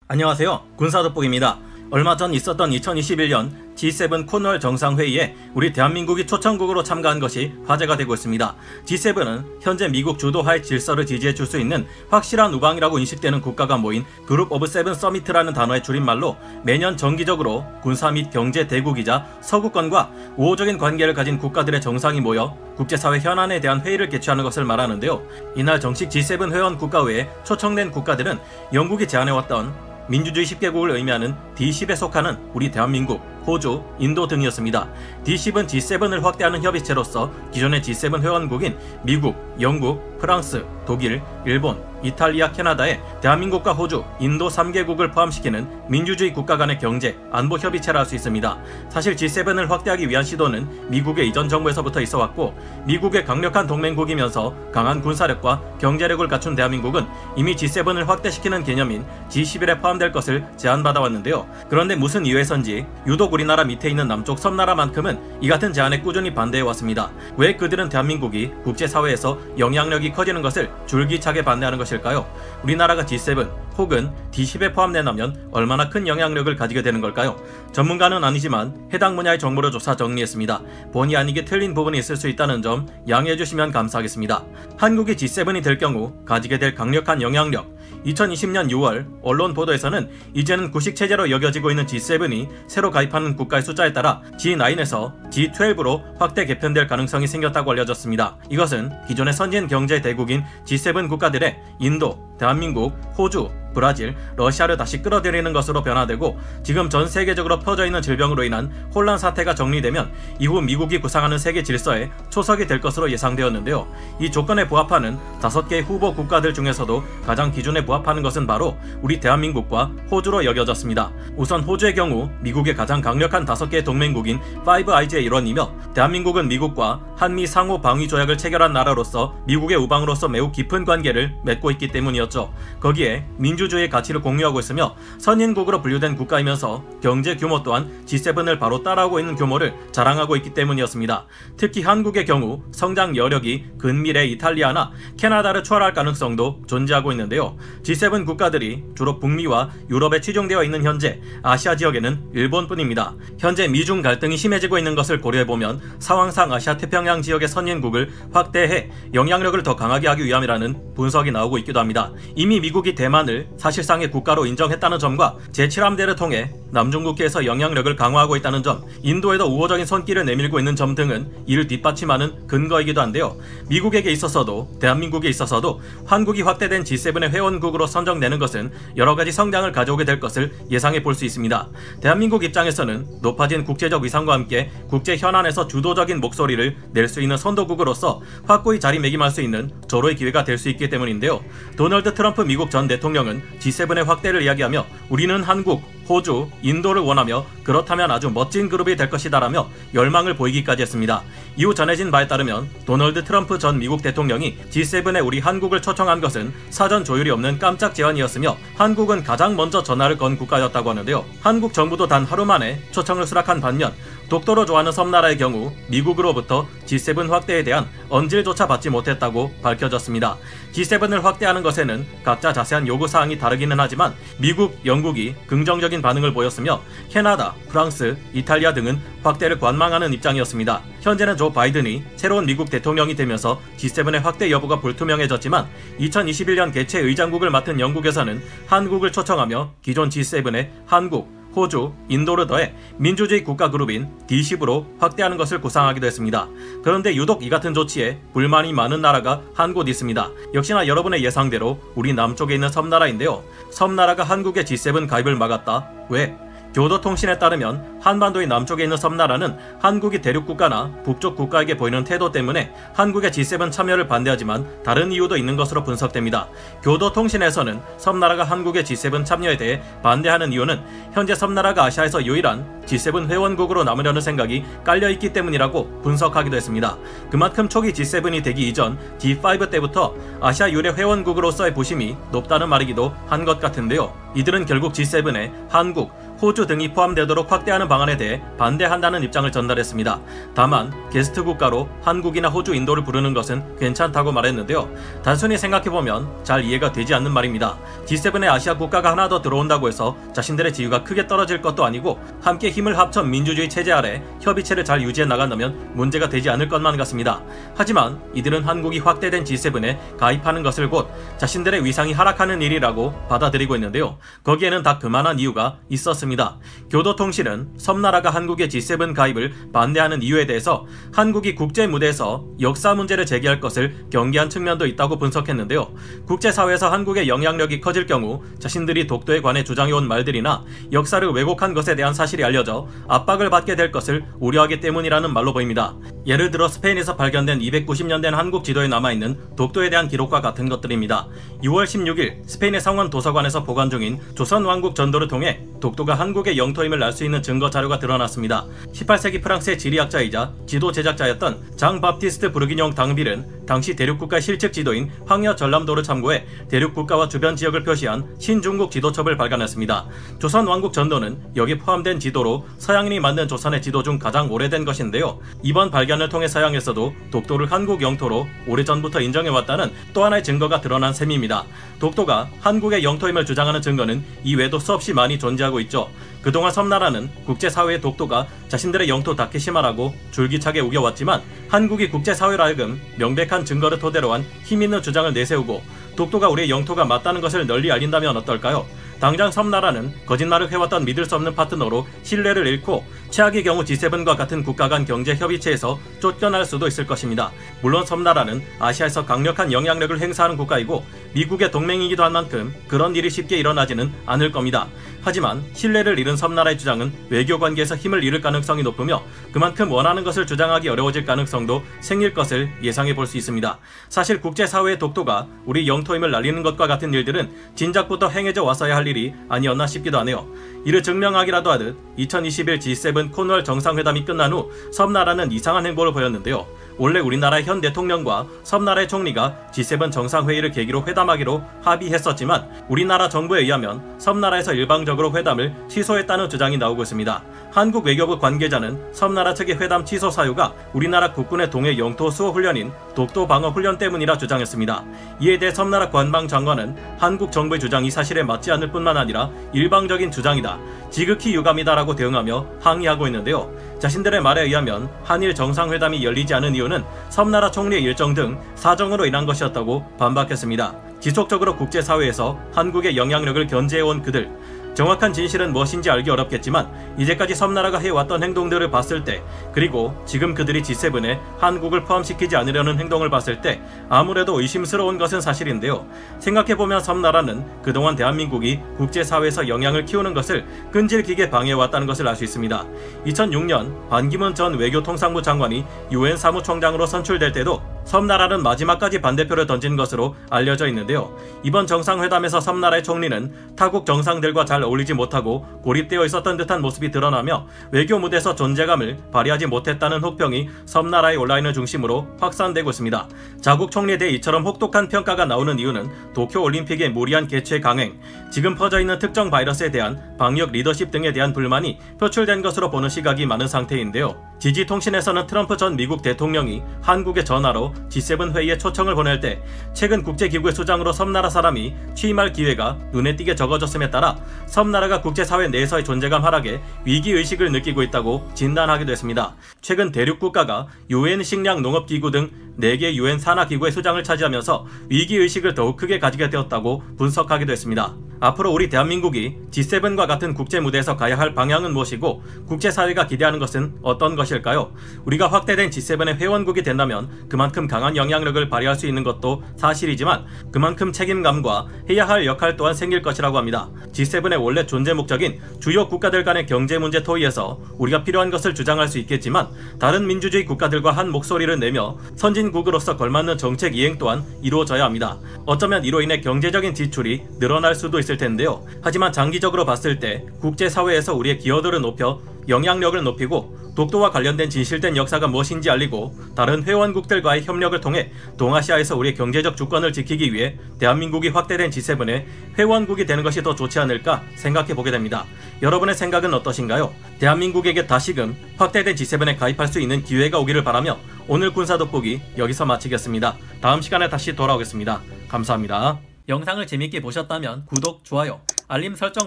안녕하세요. 군사돋보기입니다. 얼마 전 있었던 2021년 G7 코너월 정상회의에 우리 대한민국이 초청국으로 참가한 것이 화제가 되고 있습니다. G7은 현재 미국 주도하의 질서를 지지해 줄 수 있는 확실한 우방이라고 인식되는 국가가 모인 그룹 오브 세븐 서미트라는 단어의 줄임말로 매년 정기적으로 군사 및 경제 대국이자 서구권과 우호적인 관계를 가진 국가들의 정상이 모여 국제사회 현안에 대한 회의를 개최하는 것을 말하는데요. 이날 정식 G7 회원 국가 외에 초청된 국가들은 영국이 제안해왔던 민주주의 10개국을 의미하는 D10에 속하는 우리 대한민국, 호주, 인도 등이었습니다. D10은 G7을 확대하는 협의체로서 기존의 G7 회원국인 미국, 영국, 프랑스, 독일, 일본, 이탈리아, 캐나다에 대한민국과 호주, 인도 3개국을 포함시키는 민주주의 국가 간의 경제, 안보 협의체라 할 수 있습니다. 사실 G7을 확대하기 위한 시도는 미국의 이전 정부에서부터 있어왔고 미국의 강력한 동맹국이면서 강한 군사력과 경제력을 갖춘 대한민국은 이미 G7을 확대시키는 개념인 G11에 포함될 것을 제안받아왔는데요. 그런데 무슨 이유에선지 유독 우리나라 밑에 있는 남쪽 섬나라만큼은 이 같은 제안에 꾸준히 반대해왔습니다. 왜 그들은 대한민국이 국제사회에서 영향력이 커지는 것을 줄기차게 반대하는 것일까요? 우리나라가 G7 혹은 D10에 포함된다면 얼마나 큰 영향력을 가지게 되는 걸까요? 전문가는 아니지만 해당 분야의 정보를 조사 정리했습니다. 본의 아니게 틀린 부분이 있을 수 있다는 점 양해해 주시면 감사하겠습니다. 한국이 G7이 될 경우 가지게 될 강력한 영향력. 2020년 6월 언론 보도에서는 이제는 구식체제로 여겨지고 있는 G7이 새로 가입하는 국가의 숫자에 따라 G9에서 G12로 확대 개편될 가능성이 생겼다고 알려졌습니다. 이것은 기존의 선진 경제 대국인 G7 국가들의 인도, 대한민국, 호주, 브라질, 러시아를 다시 끌어들이는 것으로 변화되고 지금 전 세계적으로 퍼져 있는 질병으로 인한 혼란 사태가 정리되면 이후 미국이 구상하는 세계 질서에 초석이 될 것으로 예상되었는데요. 이 조건에 부합하는 5개의 후보 국가들 중에서도 가장 기준에 부합하는 것은 바로 우리 대한민국과 호주로 여겨졌습니다. 우선 호주의 경우 미국의 가장 강력한 5개의 동맹국인 5IG의 일원이며 대한민국은 미국과 한미 상호 방위 조약을 체결한 나라로서 미국의 우방으로서 매우 깊은 관계를 맺고 있기 때문이었죠. 거기에 민주주의의 가치를 공유하고 있으며 선진국으로 분류된 국가이면서 경제 규모 또한 G7을 바로 따라오고 있는 규모를 자랑하고 있기 때문이었습니다. 특히 한국의 경우 성장 여력이 근미래 이탈리아나 캐나다를 초월할 가능성도 존재하고 있는데요. G7 국가들이 주로 북미와 유럽에 치중되어 있는 현재 아시아 지역에는 일본뿐입니다. 현재 미중 갈등이 심해지고 있는 것을 고려해보면 상황상 아시아 태평양 지역의 선진국을 확대해 영향력을 더 강하게 하기 위함이라는 분석이 나오고 있기도 합니다. 이미 미국이 대만을 사실상의 국가로 인정했다는 점과 제7함대를 통해 남중국해에서 영향력을 강화하고 있다는 점, 인도에도 우호적인 손길을 내밀고 있는 점 등은 이를 뒷받침하는 근거이기도 한데요. 미국에게 있어서도 대한민국에 있어서도 한국이 확대된 G7의 회원국으로 선정되는 것은 여러가지 성장을 가져오게 될 것을 예상해 볼 수 있습니다. 대한민국 입장에서는 높아진 국제적 위상과 함께 국제 현안에서 주도적인 목소리를 낼 수 있는 선도국으로서 확고히 자리매김할 수 있는 절호의 기회가 될 수 있기 때문인데요. 도널드 트럼프 미국 전 대통령은 G7의 확대를 이야기하며 우리는 한국, 호주, 인도를 원하며 그렇다면 아주 멋진 그룹이 될 것이다라며 열망을 보이기까지 했습니다. 이후 전해진 바에 따르면 도널드 트럼프 전 미국 대통령이 G7에 우리 한국을 초청한 것은 사전 조율이 없는 깜짝 제안이었으며 한국은 가장 먼저 전화를 건 국가였다고 하는데요. 한국 정부도 단 하루 만에 초청을 수락한 반면 독도로 좋아하는 섬나라의 경우 미국으로부터 G7 확대에 대한 언질조차 받지 못했다고 밝혀졌습니다. G7을 확대하는 것에는 각자 자세한 요구사항이 다르기는 하지만 미국, 영국이 긍정적인 반응을 보였으며 캐나다, 프랑스, 이탈리아 등은 확대를 관망하는 입장이었습니다. 현재는 조 바이든이 새로운 미국 대통령이 되면서 G7의 확대 여부가 불투명해졌지만 2021년 개최 의장국을 맡은 영국에서는 한국을 초청하며 기존 G7의 한국, 호주, 인도를 더해 민주주의 국가 그룹인 D10으로 확대하는 것을 구상하기도 했습니다. 그런데 유독 이 같은 조치에 불만이 많은 나라가 한 곳 있습니다. 역시나 여러분의 예상대로 우리 남쪽에 있는 섬나라인데요. 섬나라가 한국의 G7 가입을 막았다. 왜? 교도통신에 따르면 한반도의 남쪽에 있는 섬나라는 한국이 대륙국가나 북쪽 국가에게 보이는 태도 때문에 한국의 G7 참여를 반대하지만 다른 이유도 있는 것으로 분석됩니다. 교도통신에서는 섬나라가 한국의 G7 참여에 대해 반대하는 이유는 현재 섬나라가 아시아에서 유일한 G7 회원국으로 남으려는 생각이 깔려있기 때문이라고 분석하기도 했습니다. 그만큼 초기 G7이 되기 이전 G5 때부터 아시아 유례 회원국으로서의 부심이 높다는 말이기도 한 것 같은데요. 이들은 결국 G7에 한국, 호주 등이 포함되도록 확대하는 방안에 대해 반대한다는 입장을 전달했습니다. 다만 게스트 국가로 한국이나 호주, 인도를 부르는 것은 괜찮다고 말했는데요. 단순히 생각해보면 잘 이해가 되지 않는 말입니다. G7에 아시아 국가가 하나 더 들어온다고 해서 자신들의 지위가 크게 떨어질 것도 아니고 함께 힘을 합쳐 민주주의 체제 아래 협의체를 잘 유지해 나간다면 문제가 되지 않을 것만 같습니다. 하지만 이들은 한국이 확대된 G7에 가입하는 것을 곧 자신들의 위상이 하락하는 일이라고 받아들이고 있는데요. 거기에는 다 그만한 이유가 있었습니다. 교도통신은 섬나라가 한국의 G7 가입을 반대하는 이유에 대해서 한국이 국제 무대에서 역사 문제를 제기할 것을 경계한 측면도 있다고 분석했는데요. 국제사회에서 한국의 영향력이 커질 경우 자신들이 독도에 관해 주장해온 말들이나 역사를 왜곡한 것에 대한 사실이 알려져 압박을 받게 될 것을 우려하기 때문이라는 말로 보입니다. 예를 들어 스페인에서 발견된 290년 된 한국 지도에 남아있는 독도에 대한 기록과 같은 것들입니다. 6월 16일 스페인의 성원 도서관에서 보관 중인 조선왕국 전도를 통해 독도가 한국의 영토임을 알 수 있는 증거 자료가 드러났습니다. 18세기 프랑스의 지리학자이자 지도 제작자였던 장 바프티스트 브르기뇽 당빌은 당시 대륙국가 실측 지도인 황여 전람도를 참고해 대륙국가와 주변 지역을 표시한 신중국 지도첩을 발간했습니다. 조선왕국 전도는 여기 포함된 지도로 서양인이 만든 조선의 지도 중 가장 오래된 것인데요. 이번 발견을 통해 서양에서도 독도를 한국 영토로 오래전부터 인정해왔다는 또 하나의 증거가 드러난 셈입니다. 독도가 한국의 영토임을 주장하는 증거는 이외에도 수없이 많이 존재하고 있죠. 그동안 섬나라는 국제사회의 독도가 자신들의 영토 다케시마라고 줄기차게 우겨왔지만 한국이 국제사회로 하여금 명백한 증거를 토대로 한 힘있는 주장을 내세우고 독도가 우리의 영토가 맞다는 것을 널리 알린다면 어떨까요? 당장 섬나라는 거짓말을 해왔던 믿을 수 없는 파트너로 신뢰를 잃고 최악의 경우 G7과 같은 국가 간 경제 협의체에서 쫓겨날 수도 있을 것입니다. 물론 섬나라는 아시아에서 강력한 영향력을 행사하는 국가이고 미국의 동맹이기도 한 만큼 그런 일이 쉽게 일어나지는 않을 겁니다. 하지만 신뢰를 잃은 섬나라의 주장은 외교관계에서 힘을 잃을 가능성이 높으며 그만큼 원하는 것을 주장하기 어려워질 가능성도 생길 것을 예상해 볼 수 있습니다. 사실 국제사회의 독도가 우리 영토임을 날리는 것과 같은 일들은 진작부터 행해져 왔어야 할 일이 아니었나 싶기도 하네요. 이를 증명하기라도 하듯 2021 G7 코노얼 정상회담이 끝난 후 섬나라는 이상한 행보를 보였는데요. 원래 우리나라의 현 대통령과 섬나라의 총리가 G7 정상회의를 계기로 회담하기로 합의했었지만 우리나라 정부에 의하면 섬나라에서 일방적으로 회담을 취소했다는 주장이 나오고 있습니다. 한국 외교부 관계자는 섬나라 측의 회담 취소 사유가 우리나라 국군의 동해 영토 수호 훈련인 독도 방어 훈련 때문이라 주장했습니다. 이에 대해 섬나라 관방장관은 한국 정부의 주장이 사실에 맞지 않을 뿐만 아니라 일방적인 주장이다, 지극히 유감이다라고 대응하며 항의하고 있는데요. 자신들의 말에 의하면 한일 정상회담이 열리지 않은 이유는 섬나라 총리의 일정 등 사정으로 인한 것이었다고 반박했습니다. 지속적으로 국제사회에서 한국의 영향력을 견제해온 그들, 정확한 진실은 무엇인지 알기 어렵겠지만 이제까지 섬나라가 해왔던 행동들을 봤을 때, 그리고 지금 그들이 G7에 한국을 포함시키지 않으려는 행동을 봤을 때 아무래도 의심스러운 것은 사실인데요. 생각해보면 섬나라는 그동안 대한민국이 국제사회에서 영향을 키우는 것을 끈질기게 방해해왔다는 것을 알 수 있습니다. 2006년 반기문 전 외교통상부 장관이 UN 사무총장으로 선출될 때도 섬나라는 마지막까지 반대표를 던진 것으로 알려져 있는데요. 이번 정상회담에서 섬나라의 총리는 타국 정상들과 잘 어울리지 못하고 고립되어 있었던 듯한 모습이 드러나며 외교 무대에서 존재감을 발휘하지 못했다는 혹평이 섬나라의 온라인을 중심으로 확산되고 있습니다. 자국 총리에 대해 이처럼 혹독한 평가가 나오는 이유는 도쿄올림픽의 무리한 개최 강행, 지금 퍼져있는 특정 바이러스에 대한 방역 리더십 등에 대한 불만이 표출된 것으로 보는 시각이 많은 상태인데요. 지지통신에서는 트럼프 전 미국 대통령이 한국에 전화로 G7 회의에 초청을 보낼 때 최근 국제기구의 수장으로 섬나라 사람이 취임할 기회가 눈에 띄게 적어졌음에 따라 섬나라가 국제사회 내에서의 존재감 하락에 위기의식을 느끼고 있다고 진단하기도 했습니다. 최근 대륙국가가 UN 식량농업기구 등 4개 UN 산하기구의 수장을 차지하면서 위기의식을 더욱 크게 가지게 되었다고 분석하기도 했습니다. 앞으로 우리 대한민국이 G7과 같은 국제무대에서 가야 할 방향은 무엇이고 국제사회가 기대하는 것은 어떤 것일까요? 우리가 확대된 G7의 회원국이 된다면 그만큼 강한 영향력을 발휘할 수 있는 것도 사실이지만 그만큼 책임감과 해야 할 역할 또한 생길 것이라고 합니다. G7의 원래 존재 목적인 주요 국가들 간의 경제 문제 토의에서 우리가 필요한 것을 주장할 수 있겠지만 다른 민주주의 국가들과 한 목소리를 내며 선진국으로서 걸맞는 정책 이행 또한 이루어져야 합니다. 어쩌면 이로 인해 경제적인 지출이 늘어날 수도 있을 텐데요. 하지만 장기적으로 봤을 때 국제사회에서 우리의 기여도를 높여 영향력을 높이고 독도와 관련된 진실된 역사가 무엇인지 알리고 다른 회원국들과의 협력을 통해 동아시아에서 우리의 경제적 주권을 지키기 위해 대한민국이 확대된 G7의 회원국이 되는 것이 더 좋지 않을까 생각해 보게 됩니다. 여러분의 생각은 어떠신가요? 대한민국에게 다시금 확대된 G7에 가입할 수 있는 기회가 오기를 바라며 오늘 군사 돋보기 여기서 마치겠습니다. 다음 시간에 다시 돌아오겠습니다. 감사합니다. 영상을 재밌게 보셨다면 구독, 좋아요, 알림 설정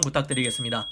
부탁드리겠습니다.